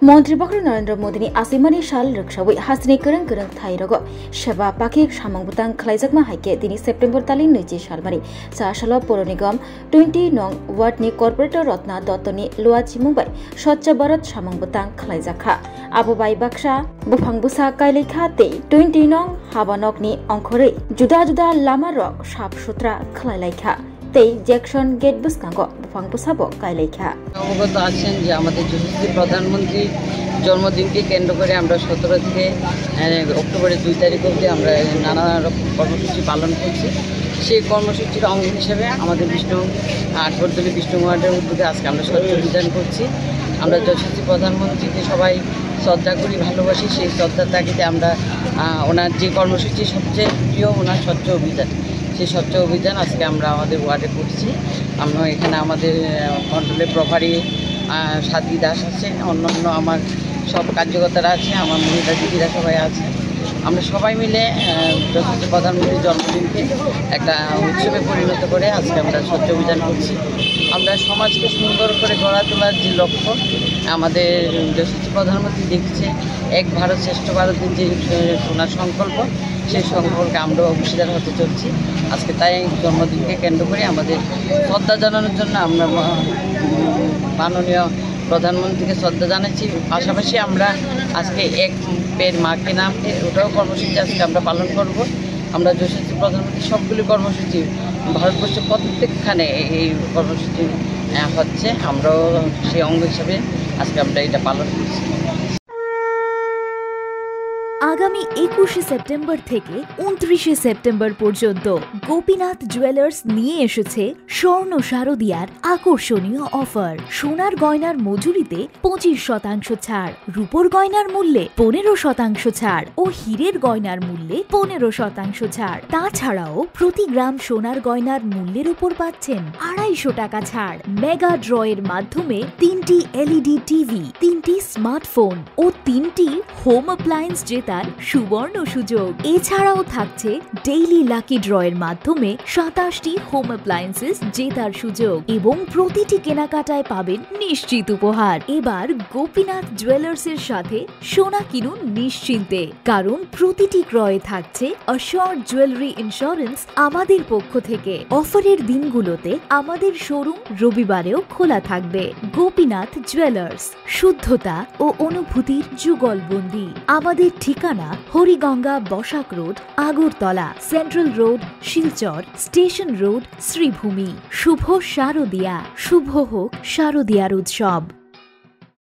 মন্ত্রী বক্র নরেন্দ্র মোদীনি আসিমানি সাল রক্ষাবৈ হাসনি করং করং থাইরগ সেবা পাখি সামংবুতাং খালাইজাকমা হাইকে দিনি সেপ্টেম্বর তালি 20 সালমারি সাল পৌর নিগম 20 নং ওয়ার্ডनि কর্পোরেটর রত্না দত্তनि লুয়া চিमुंबाय স্বচ্ছ ভারত সামংবুতাং খালাইজাখা আবুবাই বাক্সা বুফাংবুসা কাইলেখা তে 20 নং হাবানকनि अंखरै जुदा जुदा लामा रक साफ सुथरा खालाइलाइखा তেই জ্যাকসন গেট বুসকাঙ্গ বুফাংবুসাবো কাইলাইখা অবগত আছেন যে আমাদের যশস্বী প্রধানমন্ত্রী জন্মদিনকে কেন্দ্র করে আমরা 17 থেকে অক্টোবরের 2 তারিখ অবধি আমরা নানা রকম কর্মসূচি পালন করছি। সেই কর্মসূচির অঙ্গ হিসেবে আমাদের আটবর্দলী বিষ্ণু ওয়ার্ডের উদ্যোগে আজকে আমরা স্বচ্ছ অভিযান করছি। আমরা যশস্বী প্রধানমন্ত্রীকে সবাই শ্রদ্ধা করি, ভালোবাসি। সেই শ্রদ্ধার তাগিদে আমরা ওনার যে কর্মসূচি সবচেয়ে প্রিয় ওনার স্বচ্ছ অভিযান, সেই স্বচ্ছ অভিযান আজকে আমরা আমাদের ওয়ার্ডে করছি। আমরা এখানে আমাদের মণ্ডলের প্রভারী সাথী দাস আছে, অন্যান্য আমার সব কার্যকর্তারা আছে, আমার মহিলা দিদিরা সবাই আছে। আমরা সবাই মিলে যশস্বী প্রধানমন্ত্রীর জন্মদিনকে একটা উৎসবে পরিণত করে আজকে আমরা স্বচ্ছ অভিযান করছি। আমরা সমাজকে সুন্দর করে গড়া তোলার যে লক্ষ্য আমাদের যশস্বী প্রধানমন্ত্রী দেখছে, এক ভারত শ্রেষ্ঠ ভারতের যে সোনার সংকল্প, সেই সংকল্পকে আমরা অংশীদার হতে চলছি। আজকে তাই জন্মদিনকে কেন্দ্র করে আমাদের শ্রদ্ধা জানানোর জন্য আমরা মাননীয় প্রধানমন্ত্রীকে শ্রদ্ধা জানাচ্ছি। পাশাপাশি আমরা আজকে এক পের মাকে নামকে ওটাও কর্মসূচি আজকে আমরা পালন করব। আমরা যশস্বী প্রধানমন্ত্রী সবগুলি কর্মসূচি ভারতবর্ষের প্রত্যেকখানে এই কর্মসূচি হচ্ছে, আমরাও সেই অঙ্গ হিসাবে আজকে আমরা এটা পালন করছি। আগামী 21 সেপ্টেম্বর থেকে 29 সেপ্টেম্বর পর্যন্ত গোপীনাথ জুয়েলার্স নিয়ে এসেছে স্বর্ণ শারদিয়ার আকর্ষণীয় অফার। সোনার গয়নার মজুরিতে 25% ছাড়, রূপোর গয়নার মূল্যে 15% ছাড় ও হীরের গয়নার মূল্যে 15% ছাড়। তাছাড়াও প্রতি গ্রাম সোনার গয়নার মূল্যের উপর পাচ্ছেন 250 টাকা ছাড়। মেগা ড্রয়ের মাধ্যমে 3টি এলইডি টিভি, 3টি স্মার্টফোন ও 3টি হোম অ্যাপ্লায়েন্স জেতার সুবর্ণ সুযোগ। এছাড়াও থাকছে ডেইলি লাকি ড্রয়ের মাধ্যমে 27টি হোম অ্যাপ্লায়েন্সেস জেতার সুযোগ এবং প্রতিটি কেনাকাটায় পাবেন নিশ্চিত উপহার। এবার গোপীনাথ জুয়েলার্সের সাথে সোনা কিনুন নিশ্চিন্তে, কারণ প্রতিটি ক্রয়ে থাকছে অ্যাশিওরড জুয়েলারি ইন্স্যুরেন্স আমাদের পক্ষ থেকে। অফারের দিনগুলোতে আমাদের শোরুম রবিবারেও খোলা থাকবে। গোপীনাথ জুয়েলার্স, শুদ্ধতা ও অনুভূতির যুগলবন্দি। আমাদের ঠিকানা Hariganga Basak road, Agartala, central road, Silchar, station road, Sribhumi. শুভ শারদিয়া, শুভ হোক শারদিয়ার উৎসব।